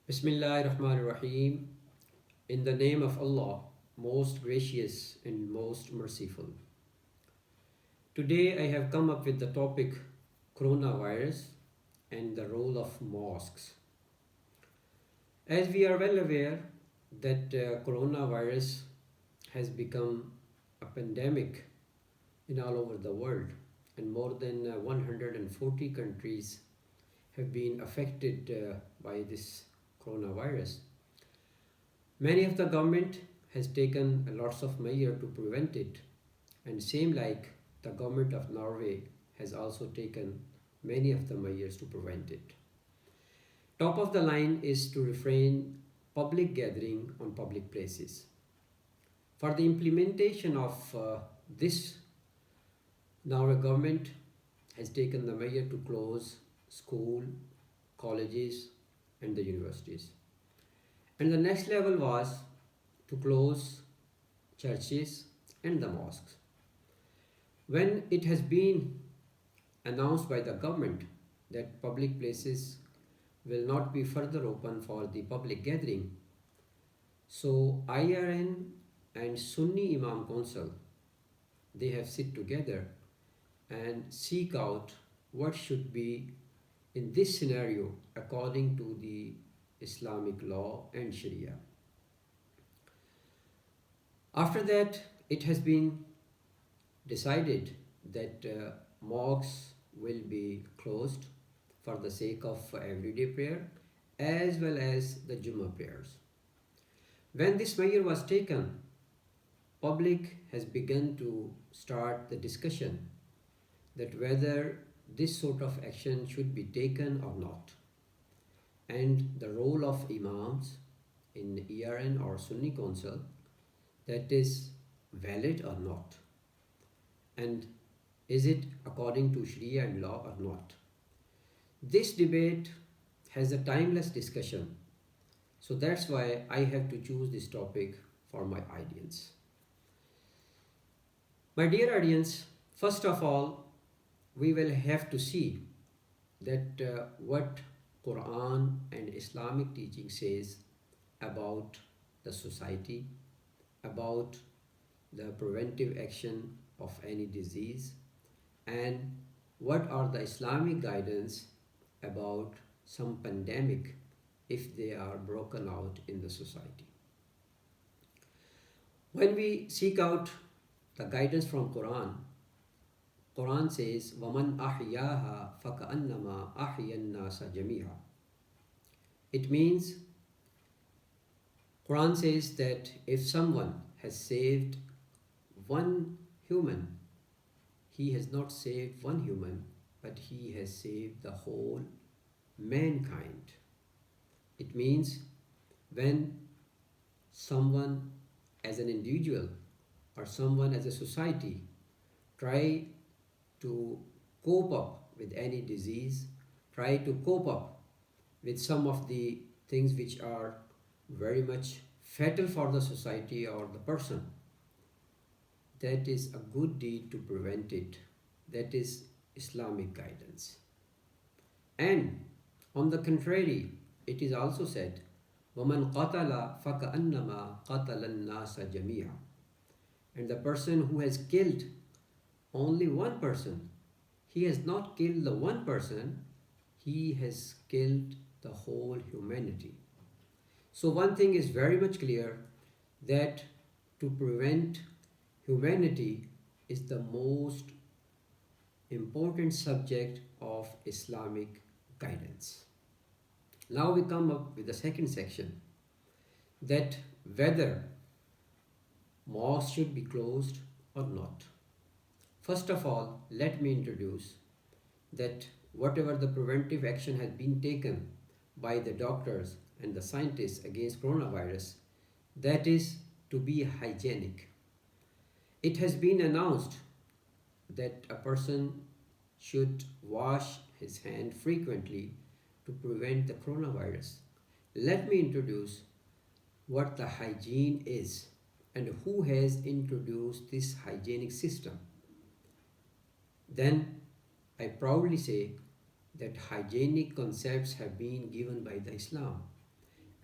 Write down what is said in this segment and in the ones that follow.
Bismillahir Rahmanir Rahim. In the name of Allah, most gracious and most merciful. Today I have come up with the topic coronavirus and the role of mosques. As we are well aware that coronavirus has become a pandemic in all over the world, and more than 140 countries have been affected by this coronavirus. Many of the government has taken lots of measure to prevent it, and same like the government of Norway has also taken many of the measures to prevent it. Top of the line is to refrain public gathering on public places. For the implementation of this, now the government has taken the measure to close school, colleges, and the universities. And the next level was to close churches and the mosques. When it has been announced by the government that public places will not be further open for the public gathering, so IRN and Sunni Imam Council, they have sit together and seek out what should be in this scenario according to the Islamic law and Sharia. After that, it has been decided that mosques will be closed for the sake of everyday prayer as well as the Jummah prayers. When this measure was taken, public has begun to start the discussion that whether this sort of action should be taken or not, and the role of imams in ERN or Sunni council, that is valid or not, and is it according to Sharia and law or not. This debate has a timeless discussion, so that's why I have to choose this topic for my audience. My dear audience, first of all, we will have to see that what Quran and Islamic teaching says about the society, about the preventive action of any disease, and what are the Islamic guidance about some pandemic if they are broken out in the society. When we seek out the guidance from Quran says, وَمَنْ أَحْيَاهَا فَكَأَنَّمَا أَحْيَا النَّاسَ جَمِيعًا. It means, Quran says that if someone has saved one human, he has not saved one human, but he has saved the whole mankind. It means when someone as an individual or someone as a society try to cope up with any disease, try to cope up with some of the things which are very much fatal for the society or the person, that is a good deed to prevent it. That is Islamic guidance. And on the contrary, it is also said, وَمَنْ قَتَلَ فَكَأَنَّمَا قَتَلَ النَّاسَ جَمِيعًا. And the person who has killed only one person, he has not killed the one person, he has killed the whole humanity. So one thing is very much clear, that to prevent humanity is the most important subject of Islamic guidance. Now we come up with the second section, that whether mosques should be closed or not. First of all, let me introduce that whatever the preventive action has been taken by the doctors and the scientists against coronavirus, that is to be hygienic. It has been announced that a person should wash his hand frequently to prevent the coronavirus. Let me introduce what the hygiene is and who has introduced this hygienic system. Then I proudly say that hygienic concepts have been given by the Islam.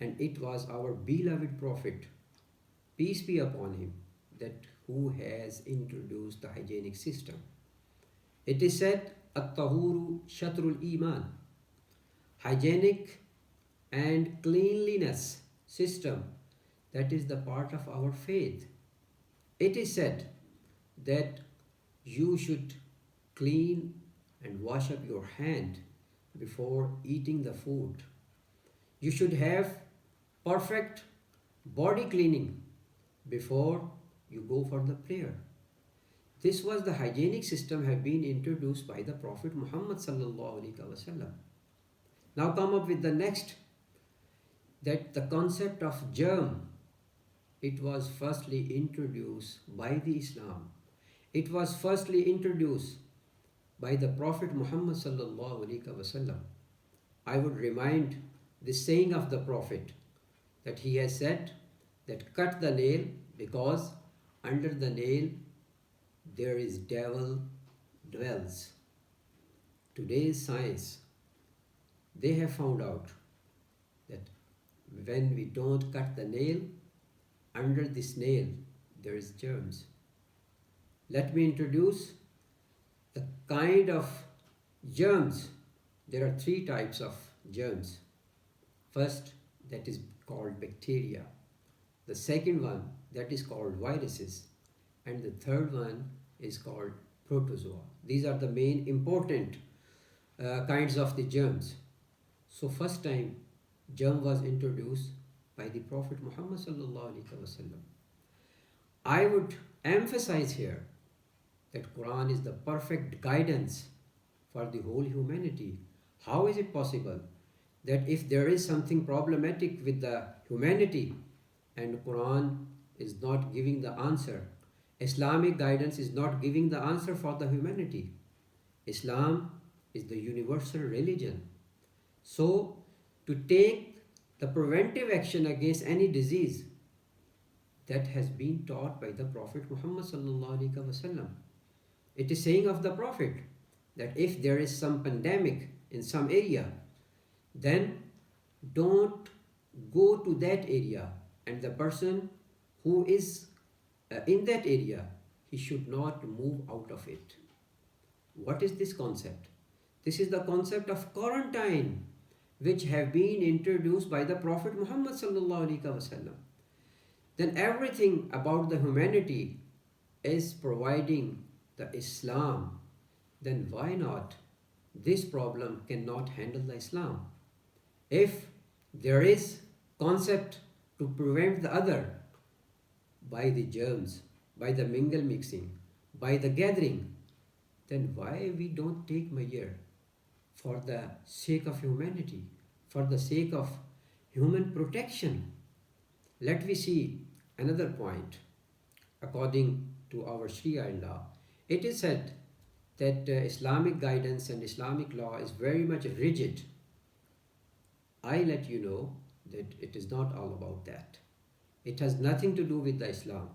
and it was our beloved Prophet, peace be upon him, that who has introduced the hygienic system. It is said, At-tahuru shatrul iman, hygienic and cleanliness system, that is the part of our faith. It is said that you should clean and wash up your hand before eating the food. You should have perfect body cleaning before you go for the prayer. This was the hygienic system have been introduced by the Prophet Muhammad sallallahu alaihi wasallam. Now come up with the next, that the concept of germ, it was firstly introduced by the Islam. It was firstly introduced by the Prophet Muhammad sallallahu alaihi wasallam. I would remind the saying of the Prophet that he has said that cut the nail because under the nail there is devil dwells. Today's science, they have found out that when we don't cut the nail, under this nail there is germs. Let me introduce the kind of germs. There are three types of germs. First, that is called bacteria. The second one, that is called viruses. And the third one is called protozoa. These are the main important kinds of the germs. So first time germ was introduced by the Prophet Muhammad sallallahu alaihi wasallam. I would emphasize here that Quran is the perfect guidance for the whole humanity. How is it possible that if there is something problematic with the humanity and Quran is not giving the answer, Islamic guidance is not giving the answer for the humanity? Islam is the universal religion. So to take the preventive action against any disease, that has been taught by the Prophet Muhammad sallallahu alaihi wasallam. It is saying of the Prophet that if there is some pandemic in some area, then don't go to that area, and the person who is in that area, he should not move out of it. What is this concept? This is the concept of quarantine, which have been introduced by the Prophet Muhammad sallallahu alaihi wasallam. Then everything about the humanity is providing the Islam. Then why not? This problem cannot handle the Islam. If there is concept to prevent the other by the germs, by the mingle mixing, by the gathering, then why we don't take measure for the sake of humanity, for the sake of human protection? Let me see another point. According to our Sharia law, it is said that Islamic guidance and Islamic law is very much rigid. I let you know that it is not all about that. It has nothing to do with the Islam.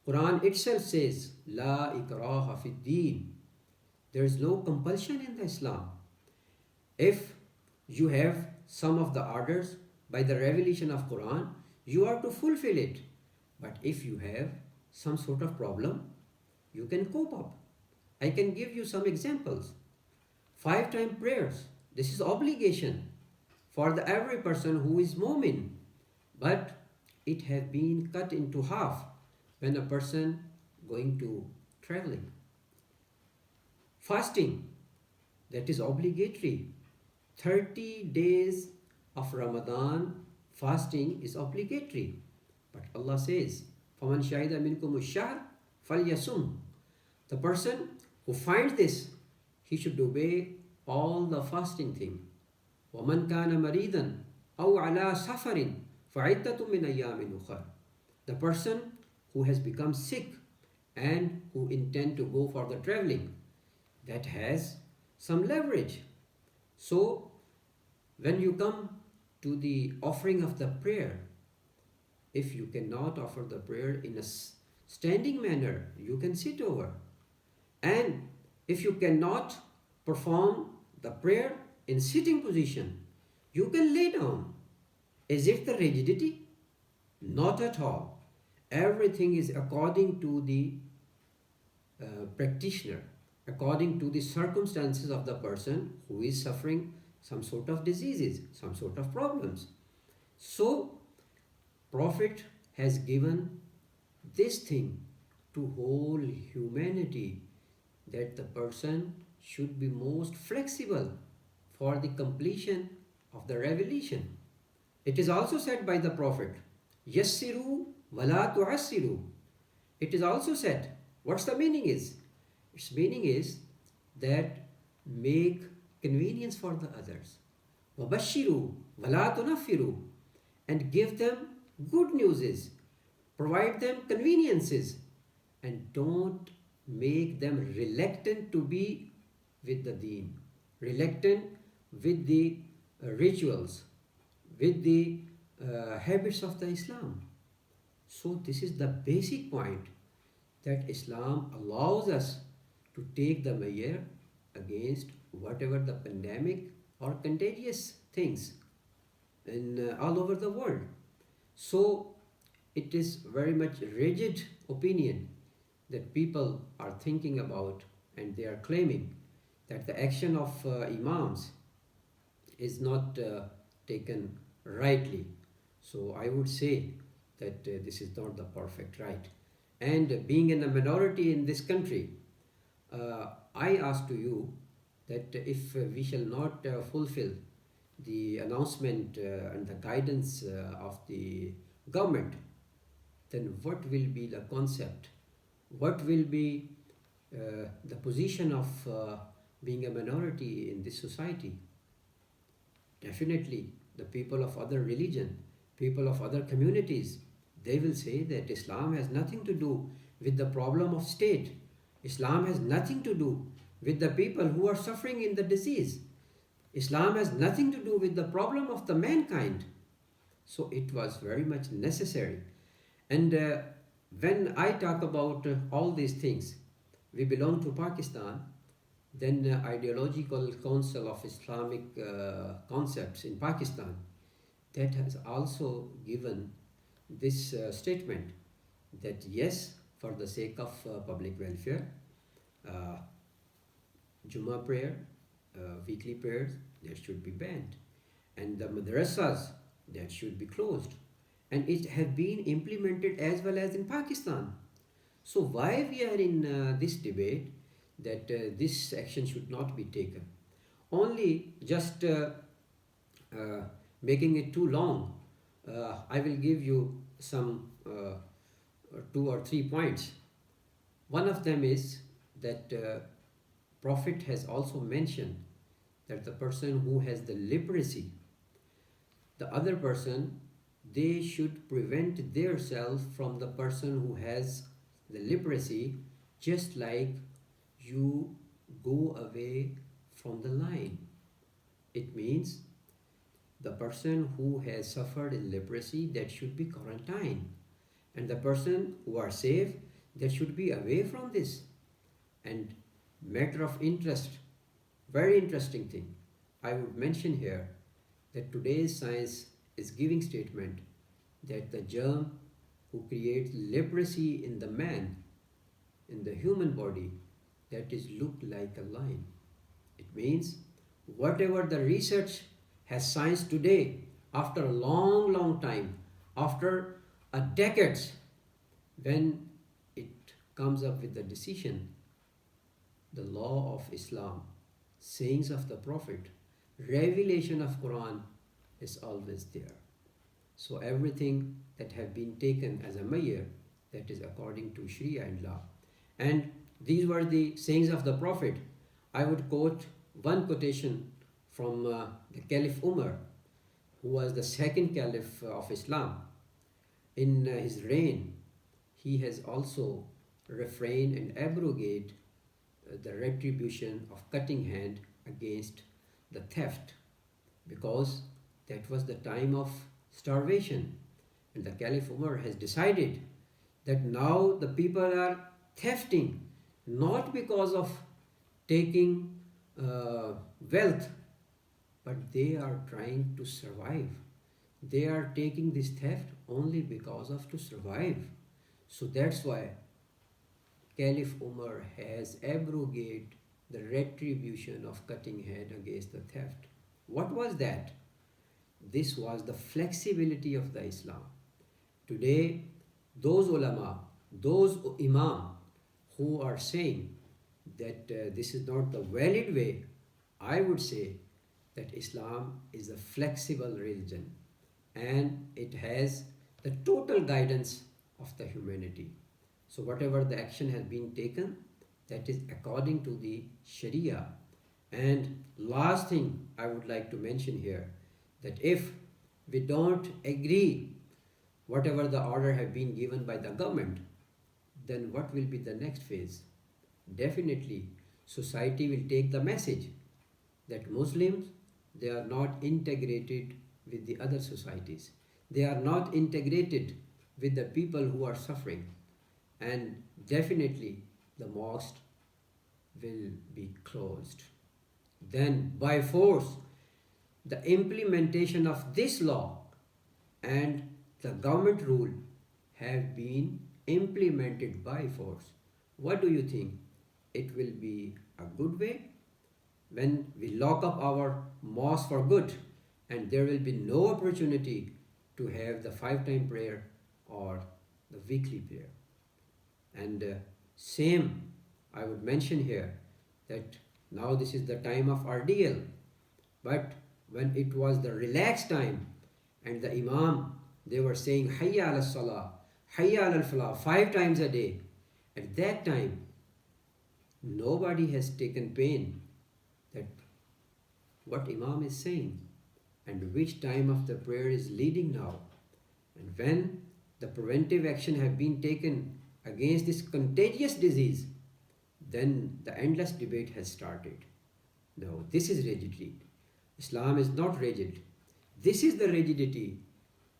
Quran itself says, La ikraha fi deen. There is no compulsion in the Islam. If you have some of the orders by the revelation of Quran, you are to fulfill it. But if you have some sort of problem, you can cope up. I can give you some examples. 5-time prayers. This is obligation for the every person who is mu'min. But it has been cut into half when a person going to traveling. Fasting, that is obligatory. 30 days of Ramadan fasting is obligatory. But Allah says, فَمَنْ شَهِدَ مِنْكُمُ الشَّهْرَ فَلْيَصُمْ. The person who finds this, he should obey all the fasting thing. وَمَنْ كَانَ مَرِيدًا أَوْ عَلَى سَفَرٍ فَعِدَّةٌ مِنْ أَيَّامٍ أُخَرَ. The person who has become sick and who intend to go for the traveling, that has some leverage. So when you come to the offering of the prayer, if you cannot offer the prayer in a standing manner, you can sit over. And if you cannot perform the prayer in sitting position, you can lay down. Is it the rigidity? Not at all. Everything is according to the practitioner, according to the circumstances of the person who is suffering some sort of diseases, some sort of problems. So, Prophet has given this thing to whole humanity, that the person should be most flexible for the completion of the revelation. It is also said by the Prophet, Yassiru wala tu'assiru. It is also said, what's the meaning is? Its meaning is that make convenience for the others. Wabashiru wala tunaffiru. And give them good news, provide them conveniences, and don't make them reluctant to be with the deen, reluctant with the rituals, with the habits of the Islam. So this is the basic point, that Islam allows us to take the measure against whatever the pandemic or contagious things in all over the world. So it is very much rigid opinion that people are thinking about, and they are claiming that the action of imams is not taken rightly. So I would say that this is not the perfect right. And being in a minority in this country, I ask to you that if we shall not fulfill the announcement and the guidance of the government, then what will be the concept? What will be the position of being a minority in this society? Definitely, the people of other religion, people of other communities, they will say that Islam has nothing to do with the problem of state. Islam has nothing to do with the people who are suffering in the disease. Islam has nothing to do with the problem of the mankind. So it was very much necessary. And when I talk about all these things, we belong to Pakistan, then Ideological Council of Islamic Concepts in Pakistan, that has also given this statement, that yes, for the sake of public welfare, uh, Jummah prayer, weekly prayers, that should be banned, and the madrasas, that should be closed, and it has been implemented as well as in Pakistan. So why we are in this debate that this action should not be taken? Only just making it too long, I will give you some 2 or 3 points. One of them is that Prophet has also mentioned that the person who has the leprosy, the other person, they should prevent themselves from the person who has the leprosy, just like you go away from the line. It means the person who has suffered in leprosy, that should be quarantined, and the person who are safe, that should be away from this. And matter of interest, very interesting thing, I would mention here, that today's science is giving statement that the germ who creates leprosy in the man, in the human body, that is look like a lion. It means whatever the research has science today, after a long time, after a decades, when it comes up with the decision, the law of Islam, sayings of the Prophet, revelation of Quran is always there. So everything that have been taken as a measure, that is according to Sharia and law. And these were the sayings of the Prophet. I would quote one quotation from the Caliph Umar, who was the second Caliph of Islam. In his reign, he has also refrained and abrogate the retribution of cutting hand against the theft, because that was the time of starvation, and the Caliph Umar has decided that now the people are thefting not because of taking wealth, but they are trying to survive. They are taking this theft only because of to survive. So that's why Caliph Umar has abrogated the retribution of cutting head against the theft. What was that? This was the flexibility of the Islam. Today, those ulama, those imam who are saying that this is not the valid way, I would say that Islam is a flexible religion and it has the total guidance of the humanity. So whatever the action has been taken, that is according to the Sharia. And last thing I would like to mention here, that if we don't agree whatever the order have been given by the government, then what will be the next phase? Definitely, society will take the message that Muslims, they are not integrated with the other societies. They are not integrated with the people who are suffering. And definitely the mosque will be closed. Then by force, the implementation of this law and the government rule have been implemented by force. What do you think? It will be a good way when we lock up our mosque for good and there will be no opportunity to have the 5-time prayer or the weekly prayer. And same, I would mention here that now this is the time of RDL, but when it was the relaxed time and the Imam, they were saying Hayya ala Salah, Hayya ala Falah 5 times a day. At that time, nobody has taken pain that what Imam is saying and which time of the prayer is leading now. And when the preventive action have been taken against this contagious disease, then the endless debate has started. No, this is rigidity. Islam is not rigid. This is the rigidity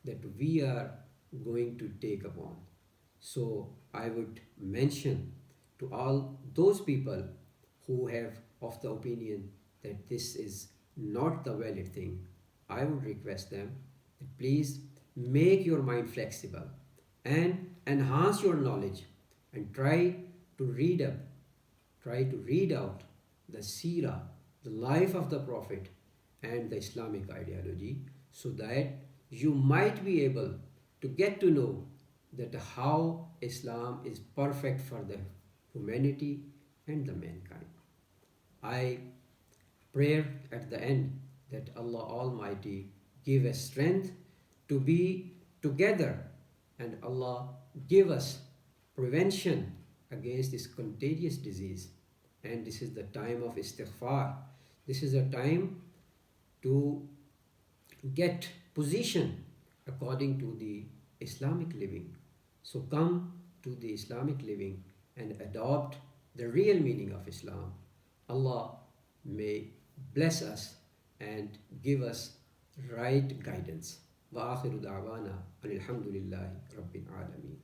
that we are going to take upon. So I would mention to all those people who have of the opinion that this is not the valid thing, I would request them that please make your mind flexible and enhance your knowledge and try to read out the seerah, the life of the Prophet and the Islamic ideology, so that you might be able to get to know that how Islam is perfect for the humanity and the mankind. I pray at the end that Allah Almighty give us strength to be together and Allah give us prevention against this contagious disease. And this is the time of istighfar. This is a time to get position according to the Islamic living. So come to the Islamic living and adopt the real meaning of Islam. Allah may bless us and give us right guidance. وآخر دعوانا أن الحمد لله رب العالمين.